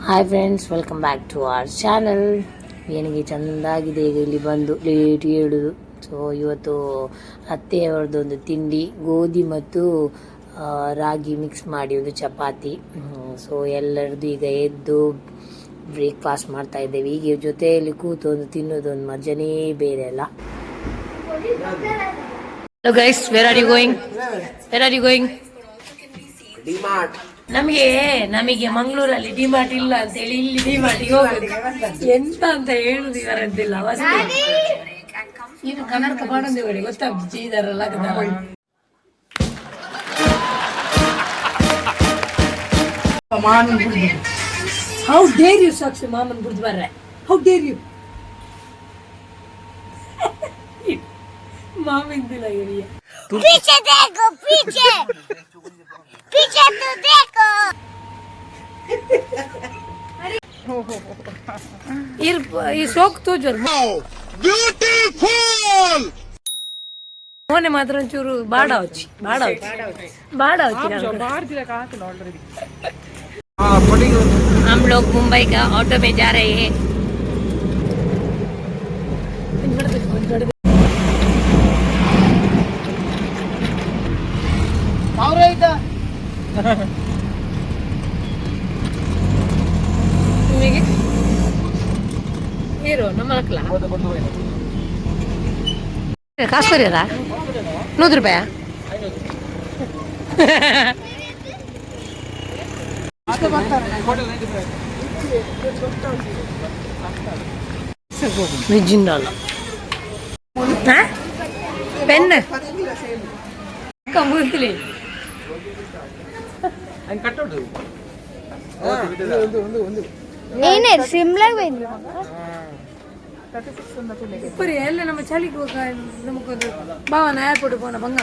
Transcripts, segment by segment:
Hi friends, welcome back to our channel. ಏನಿಗೆ ಚೆಂದಾಗಿದೆ ಈಗ ಇಲ್ಲಿ ಬಂದು ಲೇಟ್ ಹೇಳುದು. ಸೊ ಇವತ್ತು ಅತ್ತೆಯವರದೊಂದು ತಿಂಡಿ, ಗೋಧಿ ಮತ್ತು ರಾಗಿ ಮಿಕ್ಸ್ ಮಾಡಿ ಒಂದು ಚಪಾತಿ. ಸೊ ಎಲ್ಲರದ್ದು ಈಗ ಎದ್ದು ಬ್ರೇಕ್ಫಾಸ್ಟ್ ಮಾಡ್ತಾ ಇದ್ದೇವೆ. ಈಗ ಜೊತೆಯಲ್ಲಿ ಕೂತು ಒಂದು ತಿನ್ನೋದೊಂದು ಮಜನೇ ಬೇರೆ ಅಲ್ಲ. Hello guys, where are you going? ನಮಗೆ ಮಂಗಳೂರಲ್ಲಿ ಡಿಮಾರ್ಟ್ ಇಲ್ಲ ಅಂತ ಹೇಳಿ ಇಲ್ಲಿ ಡಿಮಾರ್ಟ್ಗೆ ಹೋಗುದು. ಎಂತ ಅಂತ ಹೇಳುದು ಇವರದ್ದಿಲ್ಲ. ಇದು ಕನರ್ಕ ಬಾಣಂದಿ ಗೊತ್ತಾಗ್ತದೆ, ಚೀದಾರಲ್ಲ. ಹೌ ಡೇರ್ ಯು ಸಾಕ್ಷಿ ಮಾಮನ್ ಬಿಡ್ದು ಬರ್ರೆ. ಹೌ ಡೇರ್ ಯು ಮಾಮಿಂದಿಲ್ಲ ಏರಿಯಾ. पीछे देखो, पीछे पीछे तो देखो. ಈ ಸೋಕ್ ತೋಜರ್ ಬ್ಯೂಟಿಫುಲ್ ಮೊನ್ನೆ ಮಾತ್ರ ಒಂಚೂರು ಬಾಡ ಹಚ್ಚಿ हम लोग मुंबई का ऑटो में जा रहे हैं. ಕಾಸು ಬರೀರಾ? 100 ರೂಪಾಯಿ. ನಿಜಿಂದಲ್ಲ ಪೆನ್ ಕಂಬುತ್ತಲಿ ಏನೇ ಸಿಮ್ಲಾಗ್ ಬೈನಿ ಉಪ್ಪರಿ ಎಲ್ಲ ನಮ್ಮ ಚಳಿಗೆ ನಮಗೊಂದು ಭಾವನ ಏರ್ಪೋರ್ಟ್ ಹೋಗೋಣ ಬಂಗ.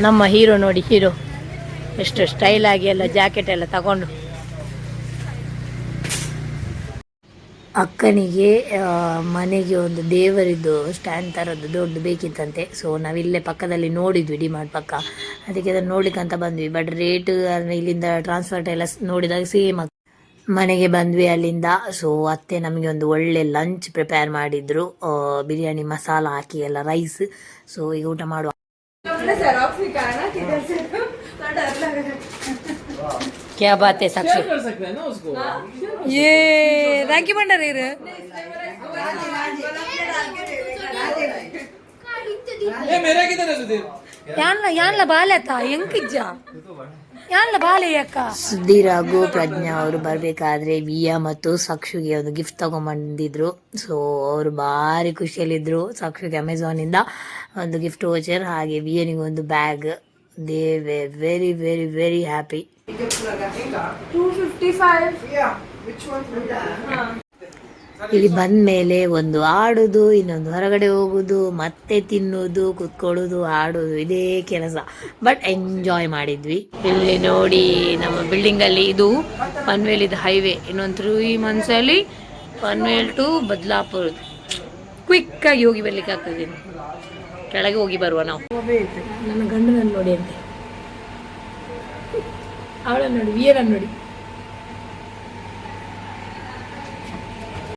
ನಮ್ಮ ಹೀರೋ ನೋಡಿ, ಹೀರೋ ಎಷ್ಟು ಸ್ಟೈಲ್ ಆಗಿ ಎಲ್ಲ ಜಾಕೆಟ್ ಎಲ್ಲ ತಗೊಂಡು. ಅಕ್ಕನಿಗೆ ಮನೆಗೆ ಒಂದು ದೇವರಿದ್ದು ಸ್ಟ್ಯಾಂಡ್ ಥರದ್ದು ದೊಡ್ಡ ಬೇಕಿತ್ತಂತೆ. ಸೊ ನಾವಿಲ್ಲೇ ಪಕ್ಕದಲ್ಲಿ ನೋಡಿದ್ವಿ, ಡಿಮಾರ್ಟ್ ಪಕ್ಕ. ಅದಕ್ಕೆ ಅದನ್ನು ನೋಡ್ಲಿಕ್ಕೆ ಅಂತ ಬಂದ್ವಿ. ಬಟ್ ರೇಟ್ ಇಲ್ಲಿಂದ ಟ್ರಾನ್ಸ್ಫರ್ಟ್ ಎಲ್ಲ ನೋಡಿದಾಗ ಸೇಮ್ ಮನೆಗೆ ಬಂದ್ವಿ ಅಲ್ಲಿಂದ. ಸೊ ಅತ್ತೆ ನಮಗೆ ಒಂದು ಒಳ್ಳೆ ಲಂಚ್ ಪ್ರಿಪೇರ್ ಮಾಡಿದ್ರು, ಬಿರಿಯಾನಿ ಮಸಾಲ ಹಾಕಿ ಎಲ್ಲ ರೈಸ್. ಸೊ ಈಗ ಊಟ ಮಾಡುವ. क्या बात है साक्षी? ये राखी भंडारी रे ಯಾನ್ಲ ಬಾಲೆತ ಹೆಂಗಿಜ್ಜ ಯಾನ್ಲ ಬಾಲೆ ಅಕ್ಕ. ಸುಧೀರ್ ಹಾಗೂ ಪ್ರಜ್ಞಾ ಅವರು ಬರ್ಬೇಕಾದ್ರೆ ವಿಯಾ ಮತ್ತು ಸಾಕ್ಷುಗೆ ಒಂದು ಗಿಫ್ಟ್ ತಗೊಂಡ್ಬಂದಿದ್ರು. ಸೊ ಅವರು ಭಾರಿ ಖುಷಿಯಲ್ಲಿದ್ರು. ಸಾಕ್ಷುಗೆ ಅಮೆಝಾನ್ ಇಂದ ಒಂದು ಗಿಫ್ಟ್ ವೋಚರ್, ಹಾಗೆ ವಿಯನಿಗೆ ಒಂದು bag. They very very very happy. 255. ಇಲ್ಲಿ ಬಂದ ಮೇಲೆ ಒಂದು ಆಡುದು, ಇನ್ನೊಂದು ಹೊರಗಡೆ ಹೋಗುದು, ಮತ್ತೆ ತಿನ್ನುವುದು, ಕುತ್ಕೊಳ್ಳೋದು, ಆಡುದು, ಇದೇ ಕೆಲಸ. ಬಟ್ ಎಂಜಾಯ್ ಮಾಡಿದ್ವಿ. ಇಲ್ಲಿ ನೋಡಿ ನಮ್ಮ ಬಿಲ್ಡಿಂಗ್ ಅಲ್ಲಿ ಇದು ಪನ್ವೇಲ್ ಇದು ಹೈವೇ. ಇನ್ನೊಂದು 3 months ಅಲ್ಲಿ ಪನ್ವೇಲ್ ಟು ಬದಲಾಪುರ ಕ್ವಿಕ್ ಆಗಿ ಹೋಗಿ ಬರ್ಲಿಕ್ಕೆ ಆಗ್ತದೆ. ಕೆಳಗೆ ಹೋಗಿ ಬರುವ ನಾವು. ನನ್ನ ಗಂಡನನ್ನು ನೋಡಿ ಅಂತೆ, ಅವಳನ್ನು ನೋಡಿ, ವಿಯರನ್ನು ನೋಡಿ.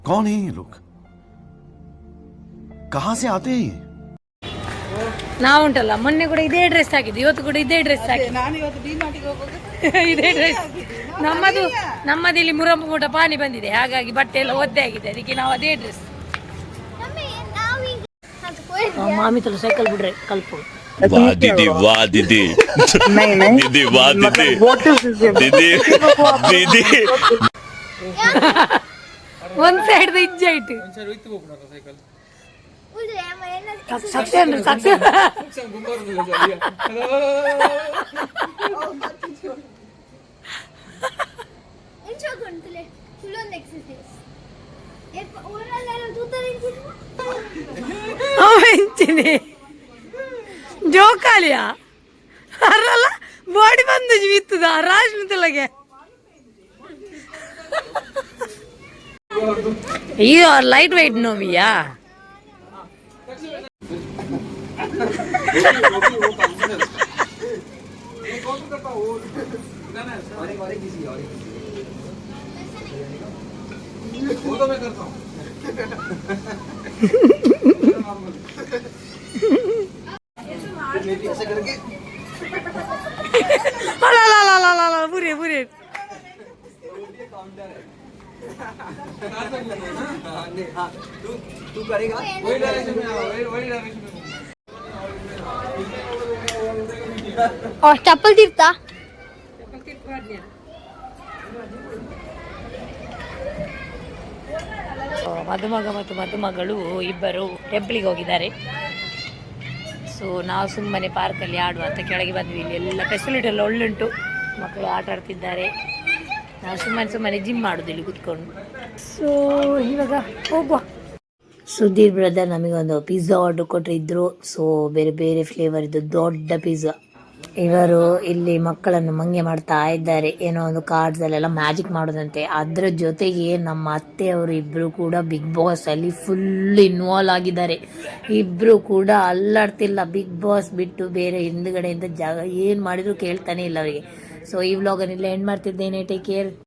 कौन है ये लोग? कहाँ से आते हैं? ನಾವುಂಟಲ್ಲ, ಮೊನ್ನೆ ಕೂಡ ಇದೇ ಡ್ರೆಸ್ ಹಾಕಿದ್ದು, ಇವತ್ತು ಕೂಡ ಇದೇ ಡ್ರೆಸ್ ಹಾಕಿ ಇದೇ ಡ್ರೆಸ್. ನಮ್ಮದು ಇಲ್ಲಿ ಮುರಮೂಟ ಪಾನಿ ಬಂದಿದೆ, ಹಾಗಾಗಿ ಬಟ್ಟೆ ಎಲ್ಲ ಒದ್ದೆ ಆಗಿದೆ. ಅದಕ್ಕೆ ನಾವು ಅದೇ ಡ್ರೆಸ್. ಮಾಮಿ ತಲ ಸೈಕಲ್ ಬಿಡ್ರೆ ಕಲ್ಪು. वाह दीदी, वाह दीदी, दीदी वाह दीदी, दीदी दीदी. ಒಂದ್ ಸೈಡ್ ಇಜ್ಜಾಯ್ತು. ಜೋಕಾಲಿಯಾ ಅರಲ್ಲ ಬಾಡಿ ಬಂದು ಜೀವಿತ್ತದ Raj ಮಿತ್ತಲಗೆ. You are lightweight, no, Via. पूरे पूरे तू करेगा वही डायरेक्शन में वही डायरेक्शन में और चप्पल टिपता ಮದುಮಗ ಮತ್ತು ಮದುಮಗಳು ಇಬ್ಬರು ಟೆಂಪಲಿಗೆ ಹೋಗಿದ್ದಾರೆ. ಸೊ ನಾವು ಸುಮ್ಮನೆ ಪಾರ್ಕಲ್ಲಿ ಆಡುವ ಅಂತ ಕೆಳಗೆ ಬಂದ್ವಿ. ಇಲ್ಲಿ ಎಲ್ಲ ಫೆಸಿಲಿಟಿ ಎಲ್ಲ ಒಳ್ಳುಂಟು, ಮಕ್ಕಳು ಆಟ ಆಡ್ತಿದ್ದಾರೆ. ನಾವು ಸುಮ್ಮನೆ ಜಿಮ್ ಮಾಡೋದು ಇಲ್ಲಿ ಕೂತ್ಕೊಂಡು. ಸೊ ಇವಾಗ ಹೋಗುವ. ಸುಧೀರ್ ಬ್ರದರ್ ನಮಗೊಂದು ಪಿಜ್ಜಾ ಆರ್ಡರ್ ಕೊಟ್ಟಿದ್ರು. ಸೊ ಬೇರೆ ಬೇರೆ ಫ್ಲೇವರ್ ಇದ್ದು ದೊಡ್ಡ ಪಿಜ್ಜಾ. ಇವರು ಇಲ್ಲಿ ಮಕ್ಕಳನ್ನು ಮಂಗೆ ಮಾಡ್ತಾ ಇದ್ದಾರೆ. ಏನೋ ಒಂದು ಕಾರ್ಡ್ಸ್ ಅಲ್ಲೆಲ್ಲ ಮ್ಯಾಜಿಕ್ ಮಾಡೋದಂತೆ. ಅದ್ರ ಜೊತೆಗೆ ನಮ್ಮ ಅತ್ತೆಯವರು ಇಬ್ರು ಕೂಡ ಬಿಗ್ ಬಾಸ್ ಅಲ್ಲಿ ಫುಲ್ ಇನ್ವಾಲ್ವ್ ಆಗಿದ್ದಾರೆ. ಇಬ್ರು ಕೂಡ ಅಲ್ಲಾಡ್ತಿಲ್ಲ. ಬಿಗ್ ಬಾಸ್ ಬಿಟ್ಟು ಬೇರೆ ಹಿಂದ್ಗಡೆಯಿಂದ ಜಾಗ ಏನ್ ಮಾಡಿದ್ರು ಕೇಳ್ತಾನೆ ಇಲ್ಲ ಅವರಿಗೆ. ಸೊ ಈ ವ್ಲಾಗನ್ನೆಲ್ಲ ಎಂಡ್ ಮಾಡ್ತಿದ್ದೇನೆ. Take care.